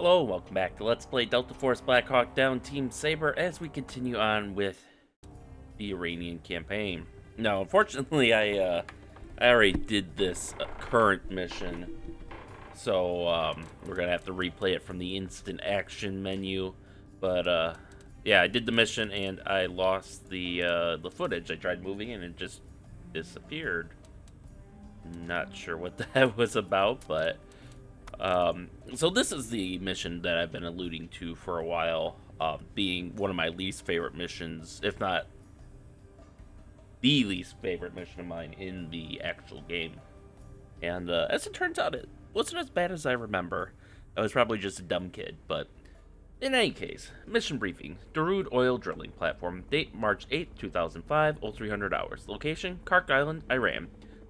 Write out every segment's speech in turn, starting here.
Hello, welcome back to Let's Play Delta Force Black Hawk Down Team Sabre as we continue on with the Iranian campaign. Now, unfortunately, I already did this current mission, so we're gonna have to replay it from the instant action menu. But yeah, I did the mission and I lost the footage. I tried moving and it just disappeared. Not sure what that was about, but. So this is the mission that I've been alluding to for a while, being one of my least favorite missions, if not the least favorite mission of mine in the actual game. And as it turns out, it wasn't as bad as I remember. I was probably just a dumb kid, but in any case, mission briefing. Doroud oil drilling platform, date March 8th, 2005, 0300 hours. Location, Kark Island, Iran.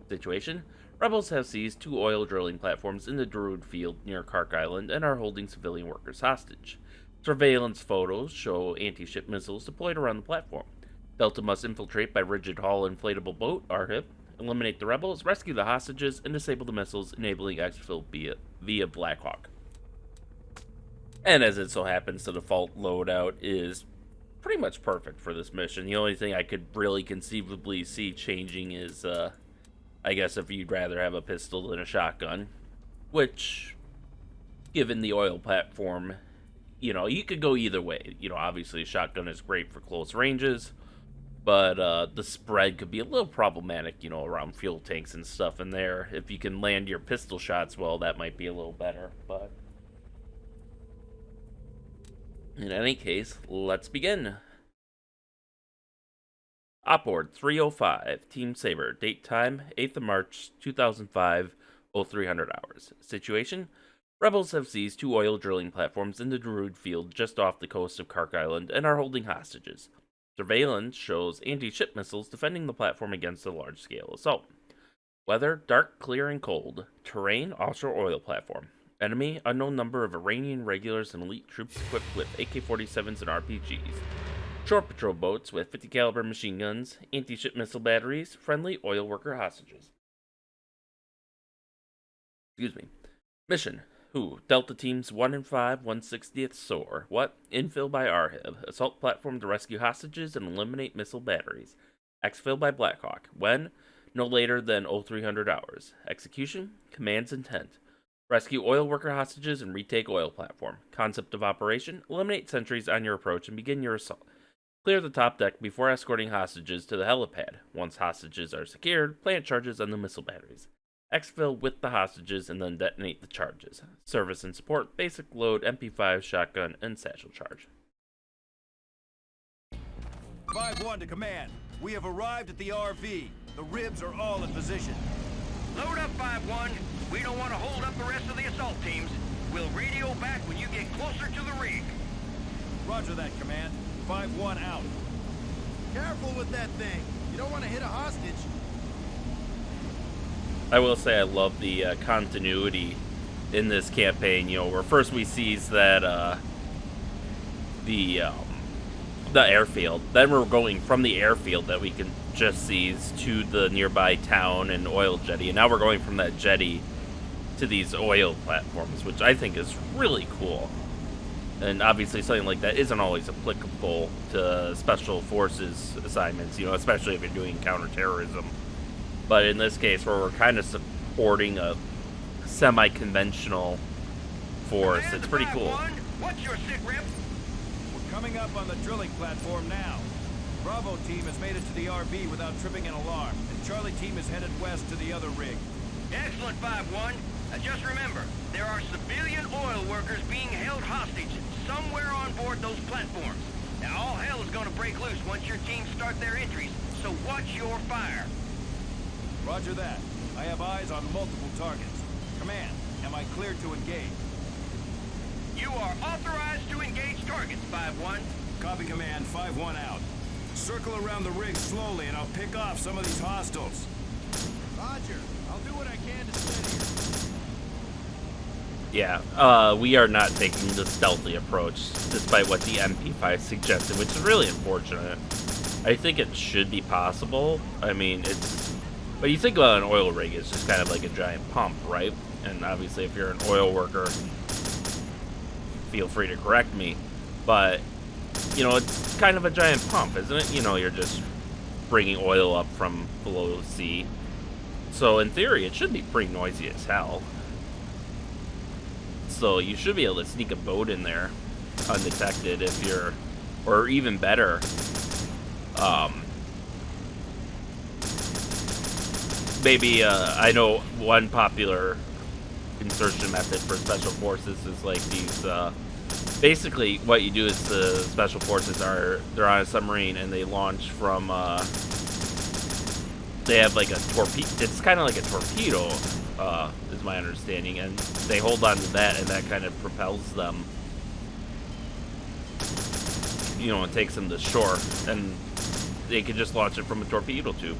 Situation, rebels have seized 2 oil drilling platforms in the Doroud field near Kark Island and are holding civilian workers hostage. Surveillance photos show anti-ship missiles deployed around the platform. Delta must infiltrate by rigid hull inflatable boat, RHIP, eliminate the rebels, rescue the hostages, and disable the missiles, enabling exfil via Black Hawk. And as it so happens, the default loadout is pretty much perfect for this mission. The only thing I could really conceivably see changing is, I guess if you'd rather have a pistol than a shotgun, which, given the oil platform, you know, you could go either way. You know, obviously a shotgun is great for close ranges, but the spread could be a little problematic, you know, around fuel tanks and stuff in there. If you can land your pistol shots well, that might be a little better, but in any case, let's begin. Opboard 305, Team Sabre, date time 8th of March 2005, 0300 hours. Situation, rebels have seized 2 oil drilling platforms in the Doroud field just off the coast of Kark Island and are holding hostages. Surveillance shows anti-ship missiles defending the platform against a large-scale assault. Weather, dark, clear, and cold. Terrain, offshore oil platform. Enemy, unknown number of Iranian regulars and elite troops equipped with AK-47s and RPGs. Shore patrol boats with 50 caliber machine guns, anti-ship missile batteries, friendly oil worker hostages. Excuse me. Mission. Who? Delta Teams 1 and 5, 160th SOAR. What? Infill by RHIB. Assault platform to rescue hostages and eliminate missile batteries. Exfil by Black Hawk. When? No later than 0300 hours. Execution? Command's intent. Rescue oil worker hostages and retake oil platform. Concept of operation? Eliminate sentries on your approach and begin your assault. Clear the top deck before escorting hostages to the helipad. Once hostages are secured, plant charges on the missile batteries. Exfil with the hostages and then detonate the charges. Service and support, basic load, MP5, shotgun, and satchel charge. 5-1 to command. We have arrived at the RV. The ribs are all in position. Load up, 5-1. We don't want to hold up the rest of the assault teams. We'll radio back when you get closer to the rig. Roger that, command. 5-1 out. Careful with that thing. You don't want to hit a hostage. I will say I love the continuity in this campaign. You know, where first we seize that the airfield, then we're going from the airfield that we can just seize to the nearby town and oil jetty, and now we're going from that jetty to these oil platforms, which I think is really cool. And obviously something like that isn't always applicable to special forces assignments, you know, especially if you're doing counterterrorism. But in this case, where we're kind of supporting a semi-conventional force, it's pretty cool. What's your sit rep? We're coming up on the drilling platform now. Bravo team has made it to the RV without tripping an alarm, and Charlie team is headed west to the other rig. Excellent, 5-1. Just remember, there are civilian oil workers being held hostage somewhere on board those platforms. Now, all hell is going to break loose once your teams start their entries, so watch your fire. Roger that. I have eyes on multiple targets. Command, am I cleared to engage? You are authorized to engage targets, 5-1. Copy, command. 5-1 out. Circle around the rig slowly and I'll pick off some of these hostiles. Roger. I'll do what I can to steady her. Yeah, we are not taking the stealthy approach, despite what the MP5 suggested, which is really unfortunate. I think it should be possible. I mean, it's... But you think about an oil rig, it's just kind of like a giant pump, right? And obviously if you're an oil worker, feel free to correct me. But, you know, it's kind of a giant pump, isn't it? You know, you're just bringing oil up from below the sea. So in theory, it should be pretty noisy as hell. So you should be able to sneak a boat in there undetected if you're, or even better, maybe, I know one popular insertion method for special forces is like these, basically what you do is the special forces they're on a submarine and they launch from, they have like a torpedo, it's kind of like a torpedo, is my understanding, and they hold on to that and that kind of propels them, you know, and takes them to shore, and they can just launch it from a torpedo tube.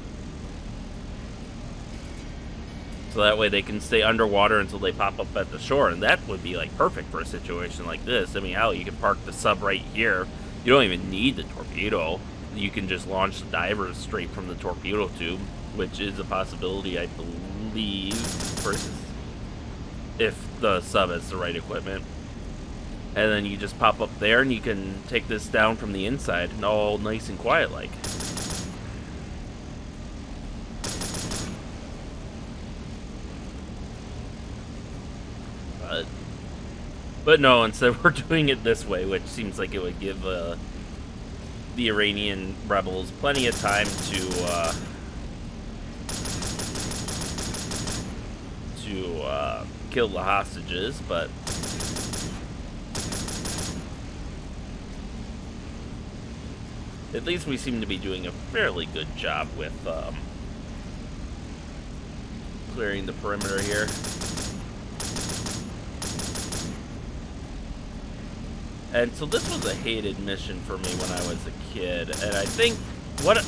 So that way they can stay underwater until they pop up at the shore, and that would be like perfect for a situation like this. I mean, hell, you can park the sub right here. You don't even need the torpedo. You can just launch the divers straight from the torpedo tube, which is a possibility, I believe, versus if the sub has the right equipment. And then you just pop up there and you can take this down from the inside, and all nice and quiet like. But no, instead we're doing it this way, which seems like it would give the Iranian rebels plenty of time to kill the hostages, but at least we seem to be doing a fairly good job with clearing the perimeter here. And so this was a hated mission for me when I was a kid, and I think,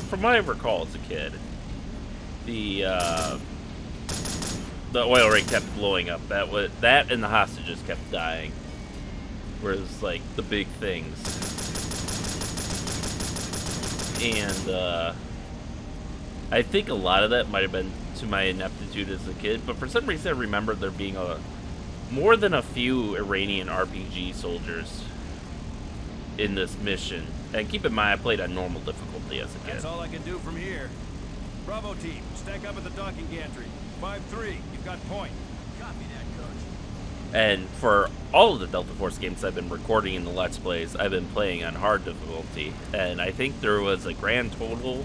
from what I recall as a kid, the oil rig kept blowing up. That and the hostages kept dying, whereas like the big things. And I think a lot of that might have been to my ineptitude as a kid, but for some reason I remember there being more than a few Iranian RPG soldiers in this mission. And keep in mind, I played on normal difficulty as a kid. That's all I can do from here. Bravo team, stack up at the docking gantry. 5-3, you've got point. Copy that, Coach. And for all of the Delta Force games I've been recording in the Let's Plays, I've been playing on hard difficulty. And I think there was a grand total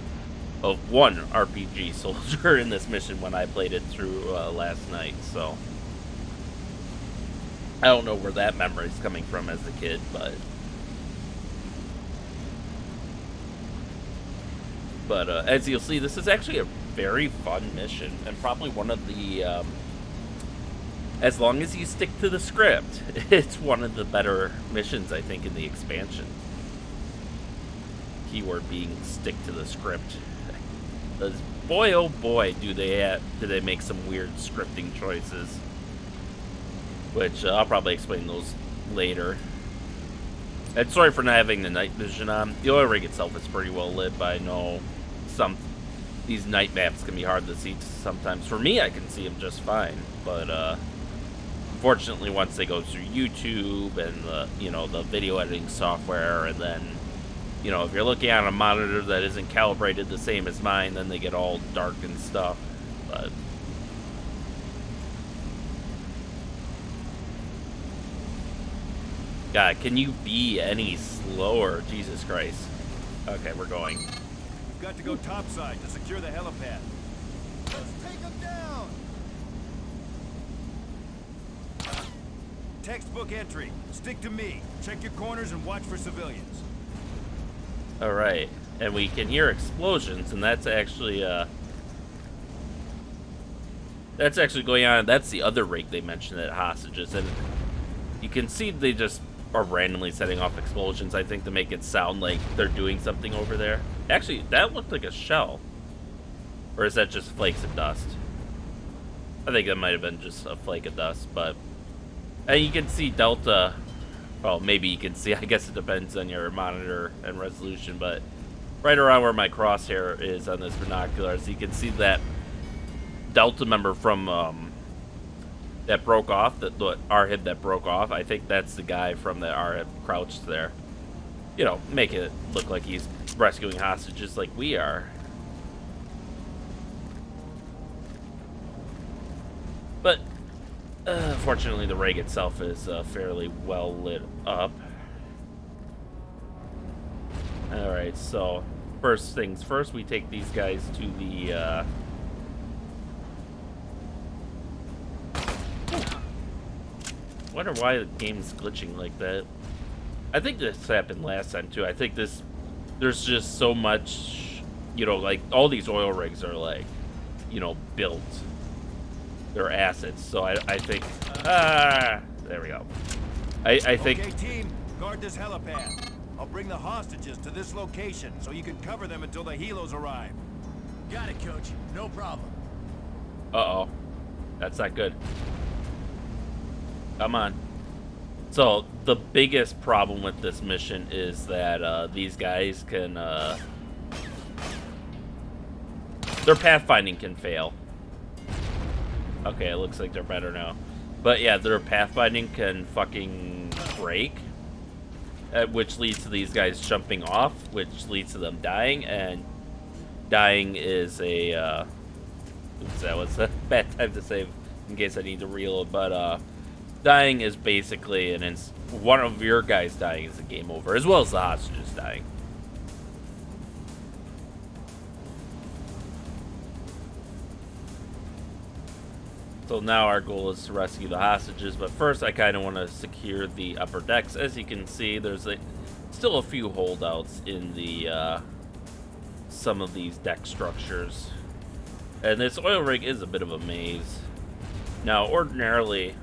of 1 RPG soldier in this mission when I played it through last night, so I don't know where that memory is coming from as a kid, but as you'll see, this is actually a very fun mission, and probably one of the, as long as you stick to the script, it's one of the better missions, I think, in the expansion. Keyword being stick to the script. Because boy, oh boy, do they make some weird scripting choices. Which, I'll probably explain those later. And sorry for not having the night vision on. The oil rig itself is pretty well lit, but I know these night maps can be hard to see sometimes. For me, I can see them just fine, but unfortunately, once they go through YouTube and the video editing software, and then if you're looking at a monitor that isn't calibrated the same as mine, then they get all dark and stuff. But God, can you be any slower? Jesus Christ. Okay, we're going. You've got to go topside to secure the helipad. Let's take them down. Textbook entry. Stick to me. Check your corners and watch for civilians. Alright. And we can hear explosions, and that's actually going on. That's the other rig they mentioned at hostages, and you can see they just are randomly setting off explosions, I think, to make it sound like they're doing something over there. Actually, that looked like a shell. Or is that just flakes of dust? I think that might have been just a flake of dust, but and you can see Delta. Well, maybe you can see, I guess it depends on your monitor and resolution, but right around where my crosshair is on this binocular, so you can see that Delta member from that broke off, the R-hib that broke off, I think that's the guy from the R-hib crouched there. You know, make it look like he's rescuing hostages like we are. But, fortunately, the rig itself is fairly well lit up. Alright, so, first things first, we take these guys to the, wonder why the game's glitching like that. I think this happened last time too. I think there's just so much, you know, like all these oil rigs are like, you know, built. They're assets. So I think, there we go. I think. Okay, team, guard this helipad. I'll bring the hostages to this location so you can cover them until the helos arrive. Got it, Coach. No problem. Uh-oh. That's not good. Come on. So, the biggest problem with this mission is that these guys can, their pathfinding can fail. Okay, it looks like they're better now. But yeah, their pathfinding can fucking break. Which leads to these guys jumping off, which leads to them dying, and dying is a, oops, that was a bad time to save in case I need to reload, but, dying is basically one of your guys dying is a game over, as well as the hostages dying. So now our goal is to rescue the hostages, but first I kind of want to secure the upper decks. As you can see, there's still a few holdouts in the some of these deck structures, and this oil rig is a bit of a maze. Now, ordinarily,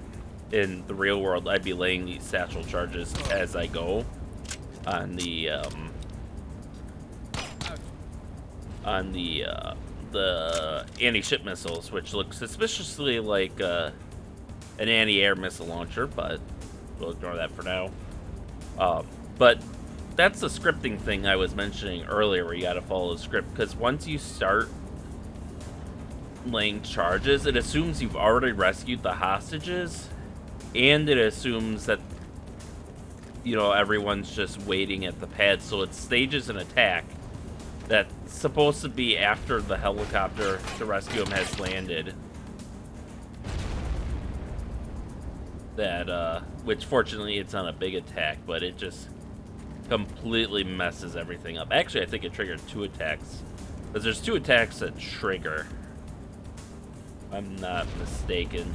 in the real world, I'd be laying these satchel charges as I go on the anti-ship missiles, which look suspiciously like an anti-air missile launcher, but we'll ignore that for now. But that's the scripting thing I was mentioning earlier, where you gotta follow the script, because once you start laying charges, it assumes you've already rescued the hostages, and it assumes that, you know, everyone's just waiting at the pad, so it stages an attack that's supposed to be after the helicopter to rescue him has landed. That, which fortunately it's not a big attack, but it just completely messes everything up. Actually, I think it triggered 2 attacks, because there's 2 attacks that trigger, if I'm not mistaken.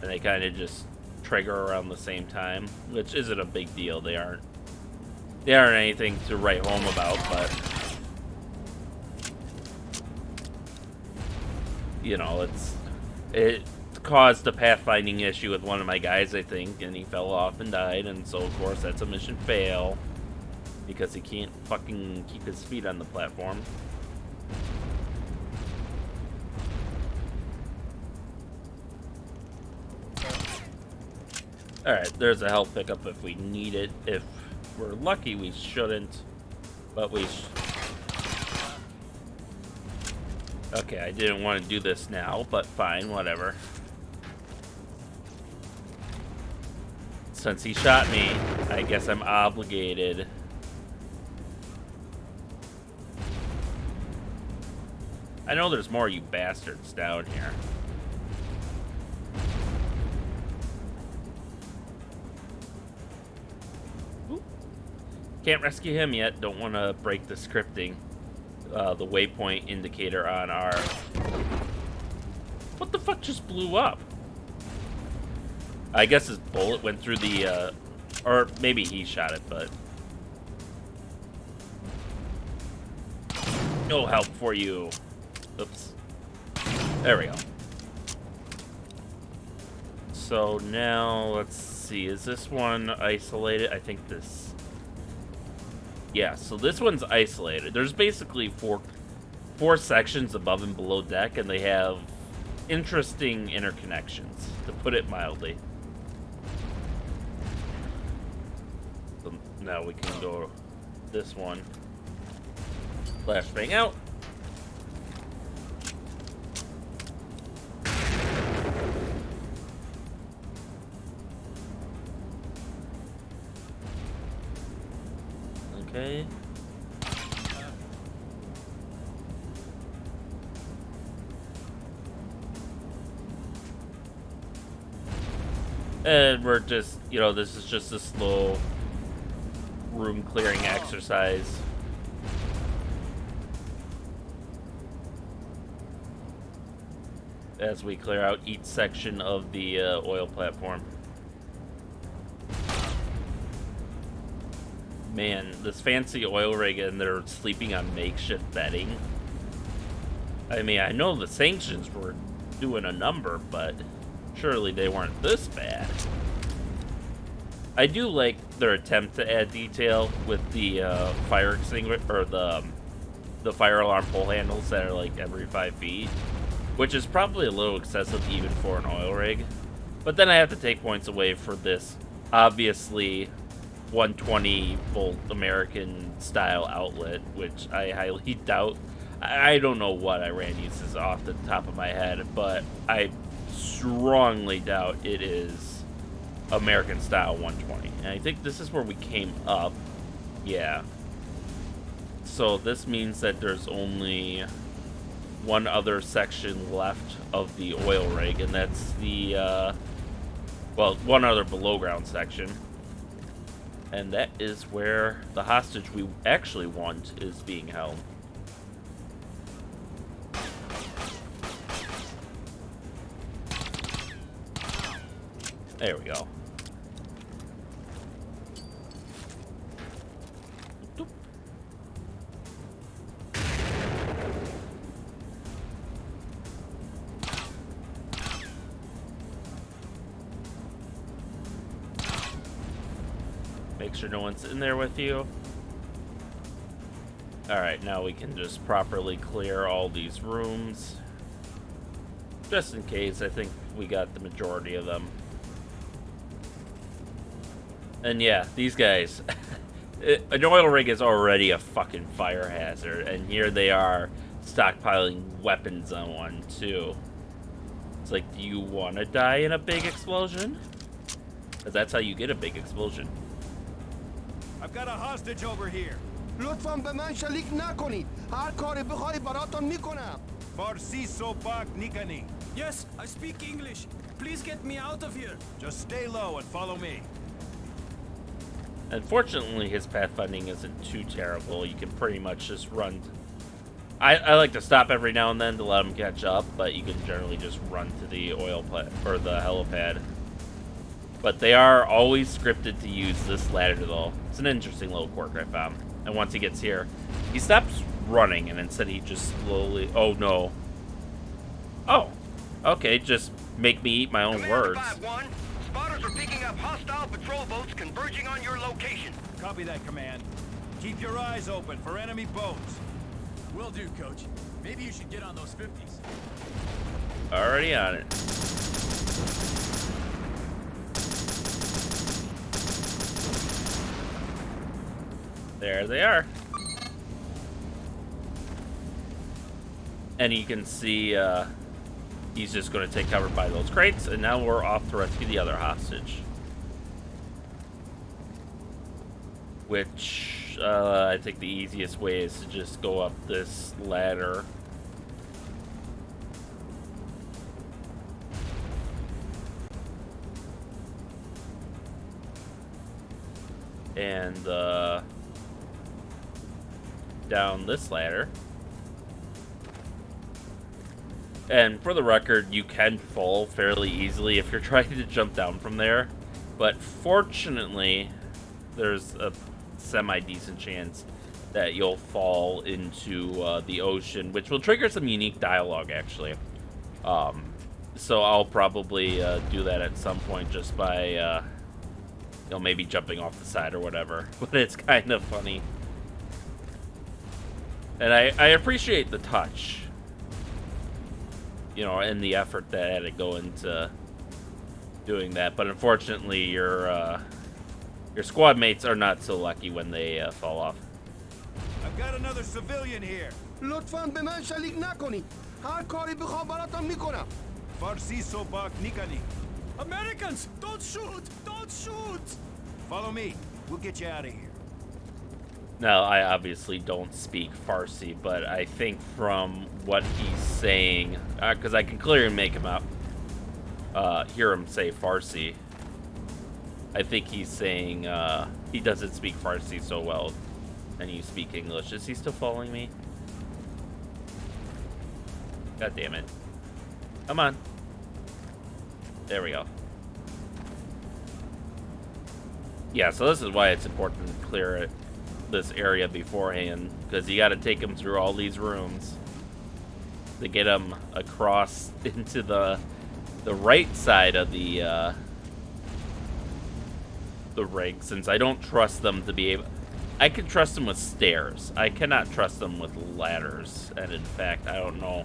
And they kind of just trigger around the same time, which isn't a big deal. They aren't anything to write home about, but you know, it caused a pathfinding issue with one of my guys, I think, and he fell off and died, and so of course that's a mission fail because he can't fucking keep his feet on the platform. Alright, there's a health pickup if we need it. If we're lucky, we shouldn't. But we okay, I didn't want to do this now, but fine, whatever. Since he shot me, I guess I'm obligated. I know there's more you bastards down here. Can't rescue him yet. Don't want to break the scripting. The waypoint indicator on our... What the fuck just blew up? I guess his bullet went through the... Or maybe he shot it, but... No help for you. Oops. There we go. So now, let's see. Is this one isolated? I think this... Yeah, so this one's isolated. There's basically four sections above and below deck, and they have interesting interconnections, to put it mildly. So now we can go this one. Flashbang out. Okay. And we're just, you know, this is just a slow room clearing exercise. As we clear out each section of the oil platform. Man, this fancy oil rig and they're sleeping on makeshift bedding. I mean, I know the sanctions were doing a number, but surely they weren't this bad. I do like their attempt to add detail with the fire extinguisher, or the fire alarm pole handles that are like every 5 feet, which is probably a little excessive even for an oil rig. But then I have to take points away for this obviously 120 volt American style outlet, which I highly doubt. I don't know what Iran uses off the top of my head, but I strongly doubt it is American style 120. And I think this is where we came up. Yeah. So this means that there's only one other section left of the oil rig, and that's the, well, one other below ground section. And that is where the hostage we actually want is being held. There we go. Doop. Make sure no one's in there with you. Alright, now we can just properly clear all these rooms. Just in case, I think we got the majority of them. And yeah, these guys, an oil rig is already a fucking fire hazard, and here they are stockpiling weapons on one too. It's like, do you want to die in a big explosion? Because that's how you get a big explosion. I've got a hostage over here. لطفاً به من شلیک نکنید. هر کاری بخوای براتون میکنم. Farsi Sobak Nikani. Yes, I speak English. Please get me out of here. Just stay low and follow me. Unfortunately, his pathfinding isn't too terrible. You can pretty much just run. I like to stop every now and then to let him catch up, but you can generally just run to the oil plant or the helipad. But they are always scripted to use this ladder, though. It's an interesting little quirk I found. And once he gets here, he stops running, and instead he just slowly... Oh, no. Oh. Okay, just make me eat my own Commander words. 5-1, spotters are picking up hostile patrol boats converging on your location. Copy that, Command. Keep your eyes open for enemy boats. Will do, Coach. Maybe you should get on those 50s. Already on it. There they are. And you can see he's just going to take cover by those crates, and now we're off to rescue the other hostage. Which I think the easiest way is to just go up this ladder. And down this ladder. And for the record, you can fall fairly easily if you're trying to jump down from there. But fortunately, there's a semi-decent chance that you'll fall into the ocean, which will trigger some unique dialogue, actually. So I'll probably do that at some point just by, you know, maybe jumping off the side or whatever. But it's kind of funny. And I appreciate the touch, you know, and the effort that had to go into doing that. But unfortunately, your squad mates are not so lucky when they fall off. I've got another civilian here. لطفاً به من شلیک نکنید. هر کاری بخوام براتون میکنم. Farsi Sobak Nikani. Americans! Don't shoot! Don't shoot! Follow me. We'll get you out of here. Now, I obviously don't speak Farsi, but I think from what he's saying, because I can clearly make him out, hear him say Farsi. I think he's saying he doesn't speak Farsi so well, and you speak English. Is he still following me? God damn it. Come on. There we go. Yeah, so this is why it's important to clear it, this area beforehand, because you got to take them through all these rooms to get them across into the right side of the rig, since I don't trust them to be able... I can trust them with stairs. I cannot trust them with ladders, and in fact, I don't know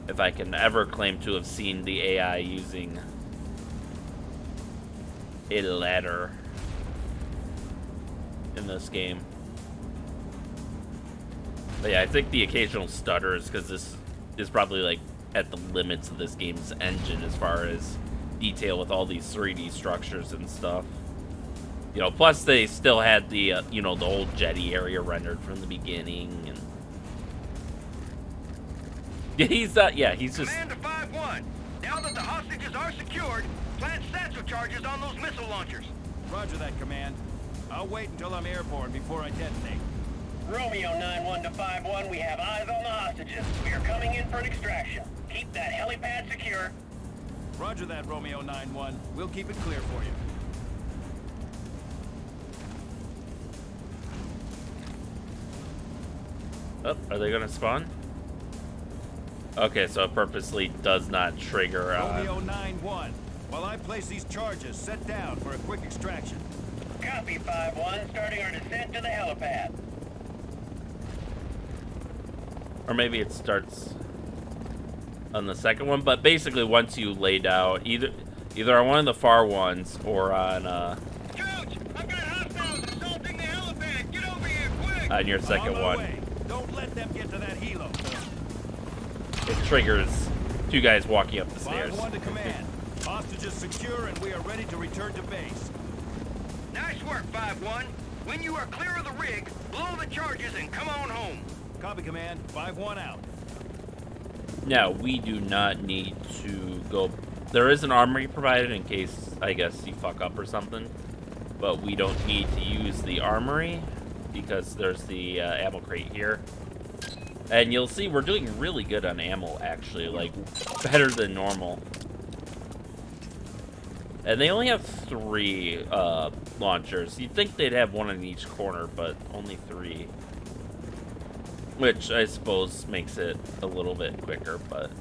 if I can ever claim to have seen the AI using a ladder in this game. But yeah, I think the occasional stutter is because this is probably like at the limits of this game's engine as far as detail with all these 3D structures and stuff. You know, plus they still had the, you know, the old jetty area rendered from the beginning. And he's just... Command to 5-1. Now that the hostages are secured, plant satchel charges on those missile launchers. Roger that, Command. I'll wait until I'm airborne before I detonate. Romeo 9-1 to 5-1, we have eyes on the hostages. We are coming in for an extraction. Keep that helipad secure. Roger that, Romeo 9-1. We'll keep it clear for you. Oh, are they gonna spawn? Okay, so it purposely does not trigger. Romeo 9-1. While I place these charges, set down for a quick extraction. Copy 5-1, starting our descent to the helipad. Or maybe it starts on the second one, but basically once you laid out either on one of the far ones or on Coach, I've got hostiles assaulting the helipad. Get over here, quick! on your second On my one, way. Don't let them get to that helo. it triggers two guys walking up the stairs. 5-1 to Command. Hostages secure and we are ready to return to base. Nice work, 5-1. When you are clear of the rig, blow the charges and come on home. Copy, Command. 5-1 out. Now, we do not need to go... There is an armory provided in case, I guess, you fuck up or something. But we don't need to use the armory because there's the ammo crate here. And you'll see we're doing really good on ammo, actually. Like, better than normal. And they only have 3 launchers. You'd think they'd have one in each corner, but only 3. Which, I suppose, makes it a little bit quicker, but...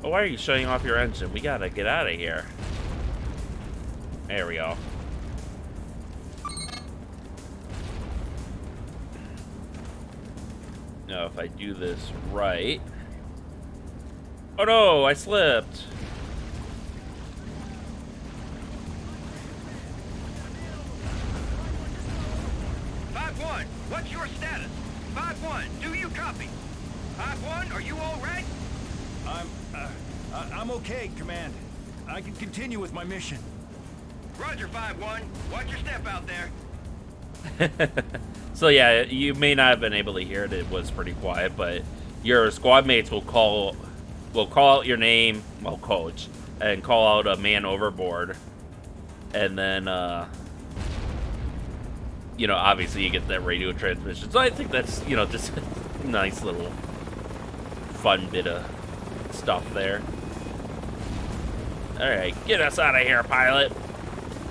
Oh, why are you shutting off your engine? We gotta get out of here. There we go. Now, if I do this right... Oh no, I slipped! What's your status? 5-1, do you copy? 5-1, are you all right? I'm okay, Command. I can continue with my mission. Roger, 5-1. Watch your step out there. So yeah, you may not have been able to hear it. It was pretty quiet, but your squad mates will call out your name, well, coach, and call out a man overboard, and then you know, obviously you get that radio transmission. So I think that's, you know, just a nice little fun bit of stuff there. Alright, get us out of here, pilot.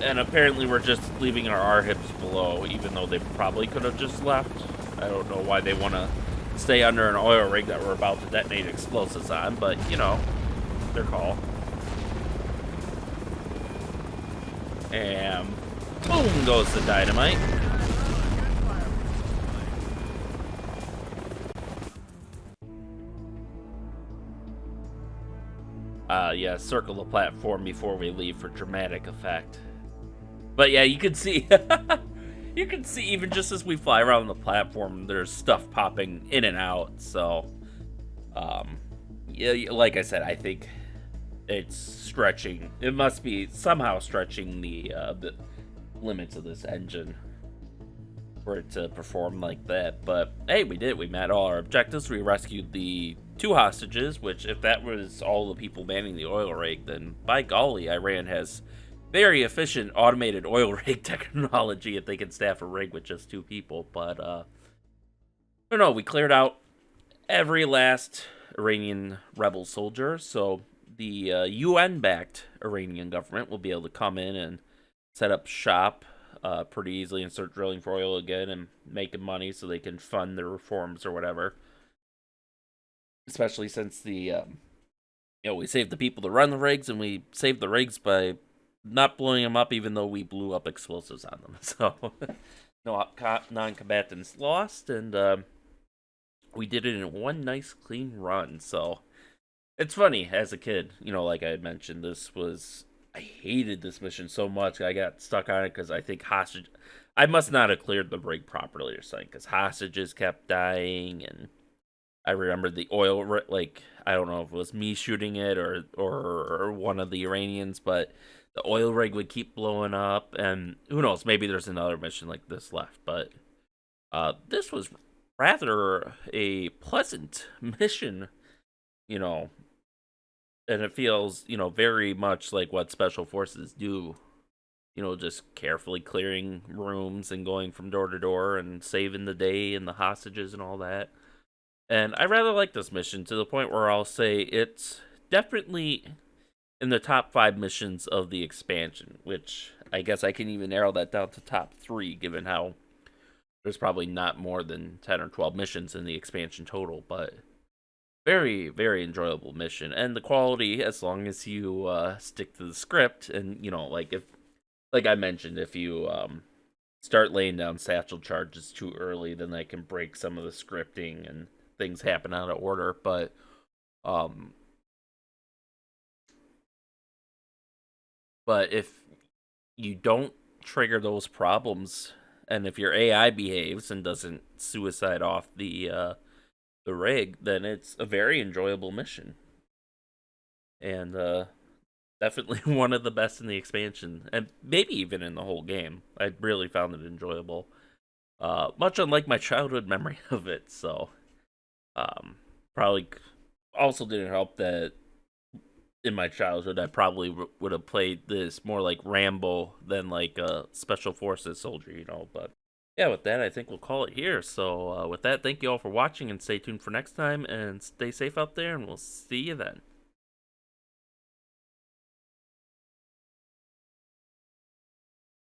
And apparently we're just leaving our R-hips below, even though they probably could have just left. I don't know why they want to stay under an oil rig that we're about to detonate explosives on, but, you know, their call. And boom goes the dynamite. Yeah, circle the platform before we leave for dramatic effect. But yeah, you can see, you can see even just as we fly around the platform, there's stuff popping in and out. So, yeah, like I said, I think it's stretching. It must be somehow stretching the limits of this engine. for it to perform like that. But hey, we did. We met all our objectives. We rescued the 2 hostages, which if that was all the people manning the oil rig, then by golly, Iran has very efficient automated oil rig technology if they can staff a rig with just 2 people. But I don't know, we cleared out every last Iranian rebel soldier, so the UN-backed Iranian government will be able to come in and set up shop pretty easily and start drilling for oil again and making money so they can fund their reforms or whatever. Especially since the we saved the people to run the rigs, and we saved the rigs by not blowing them up, even though we blew up explosives on them. So no non-combatants lost, and we did it in one nice clean run. So it's funny, as a kid, like I had mentioned, I hated this mission so much. I got stuck on it because I think I must not have cleared the rig properly or something, because hostages kept dying, and I remember the oil, I don't know if it was me shooting it or one of the Iranians, but the oil rig would keep blowing up, and who knows, maybe there's another mission like this left, but this was rather a pleasant mission, and it feels, very much like what Special Forces do. Just carefully clearing rooms and going from door to door and saving the day and the hostages and all that. And I rather like this mission, to the point where I'll say it's definitely in the top 5 missions of the expansion, which I guess I can even narrow that down to top 3, given how there's probably not more than 10 or 12 missions in the expansion total, but very, very enjoyable mission. And the quality, as long as you stick to the script, and, like I mentioned, if you start laying down satchel charges too early, then that can break some of the scripting and things happen out of order. But if you don't trigger those problems, and if your AI behaves and doesn't suicide off the rig, then it's a very enjoyable mission, and definitely one of the best in the expansion, and maybe even in the whole game. I really found it enjoyable, much unlike my childhood memory of it. So probably also didn't help that in my childhood I probably would have played this more like Rambo than like a Special Forces soldier, but yeah, with that, I think we'll call it here. So with that, thank you all for watching, and stay tuned for next time, and stay safe out there, and we'll see you then.